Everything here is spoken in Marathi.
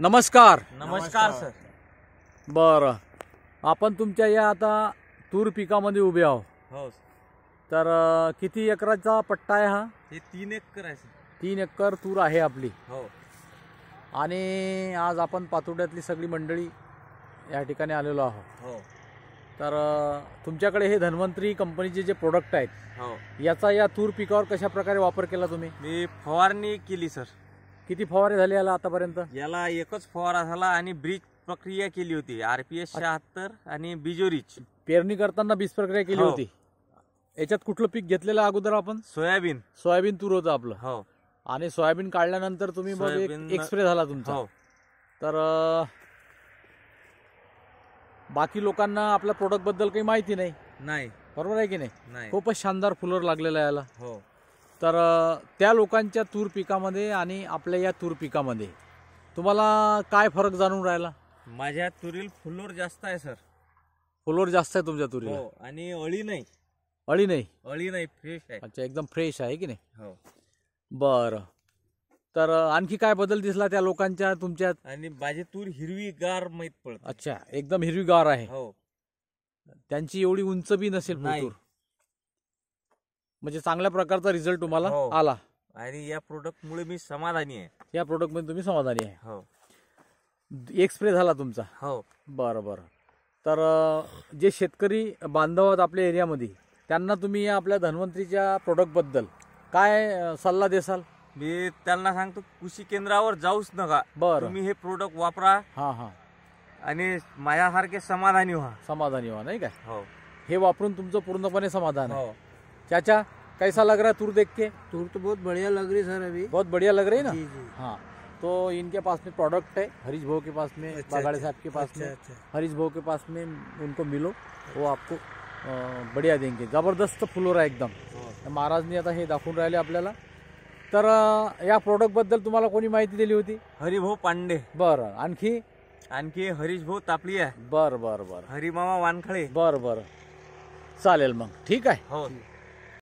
नमस्कार. नमस्कार सर. बरं, आपण तुमच्या या आता तूर पिकामध्ये उभे आहो. हो. तर किती एकराचा पट्टा आहे हा? हे 3 एकर आहे सर. 3 एकर तूर आहे आपली. हो. आणि आज आपण पातोड्यातली सगळी मंडळी या ठिकाणी आलेलो आहोत. हो. तर तुमच्याकडे हे धन्वंतरी कंपनीचे जे प्रोडक्ट आहेत, हो, याचा या तूर पिकावर कशा प्रकारे वापर केला तुम्ही? मी फवारणी केली सर. किती फवारे झाले याला आतापर्यंत? याला एकच फवारा झाला आणि ब्रीज प्रक्रिया केली होती. RPS 76 आणि बिजोरीच. पेरणी करताना बीज प्रक्रिया केली हो. होती. याच्यात कुठलं पीक घेतलेलं अगोदर आपण? सोयाबीन. सोयाबीन तूर होतं आपलं. हो. आणि सोयाबीन काढल्यानंतर तुम्ही मग एक स्प्रे झाला तुमचा. हो. तर बाकी लोकांना आपल्या प्रोडक्ट बद्दल काही माहिती नाही, नाही. बरोबर आहे की नाही? नाही. खूपच शानदार फुलर लागलेला आहे याला. हो. तर त्या लोकांच्या तूर पिकामध्ये आणि आपल्या या तूर पिकामध्ये तुम्हाला काय फरक जाणून राहिला? माझ्या तुरील फुलोर जास्त आहे सर. फुलोर जास्त आहे तुमच्या तुरीला? हो. आणि अळी नाही. अळी नाही? अळी नाही, फ्रेश आहे. अच्छा, एकदम फ्रेश आहे की नाही? हो. बरं. तर आणखी काय बदल दिसला त्या लोकांच्या तुमच्यात? आणि माझी तूर हिरवीगार माहित पडते. अच्छा, एकदम हिरवीगार आहे. हो. त्यांची एवढी उंच बी नसेल नाही. तूर. म्हणजे चांगल्या प्रकारचा रिझल्ट तुम्हाला हो. आला. आणि या प्रोडक्ट मुळे मी समाधानी आहे. या प्रोडक्ट मध्ये तुम्ही समाधानी आहे. हो. एक स्प्रे झाला तुमचा? हो. बरं बरं. तर जे शेतकरी बांधव आहेत आपल्या एरियामध्ये, त्यांना तुम्ही या आपल्या धन्वंतरीच्या प्रोडक्ट बद्दल काय सल्ला देसाल? मी त्यांना सांगतो, कृषी केंद्रावर जाऊच नका. बरं. तुम्ही हे प्रोडक्ट वापरा. हां हां. आणि माझ्यासारखे समाधानी व्हा. समाधानी व्हा, नाही काय? हो. हे वापरून तुमचं पूर्णपणे समाधान है. हो. चाचा, कैसा लग रहा है तूर देख के? तूर तो बहुत बढ़िया लग रही सर अभी. बहुत बढ़िया लग रही है ना? जी जी. हाँ, तो इनके पास में प्रोडक्ट है, हरीश भाव के पास में, अच्छा, बागाड़े अच्छा, साहब के पास अच्छा, में, अच्छा. हरीश भाव के पास में उनको मिलो, वो आपको बढ़िया देंगे. जबरदस्त फुलोरा एकदम. महाराजनी आता हे दाखवून राहिले आपल्याला. तर या प्रोडक्ट बद्दल तुम्हाला कोणी माहिती दिली होती? हरिभाऊ पांडे. बरं. आणखी हरीश भाऊ तापली आहे. बरं बरं बरं. हरिमामा वानखळे. बरं बरं, चालेल मग. ठीक आहे. हो.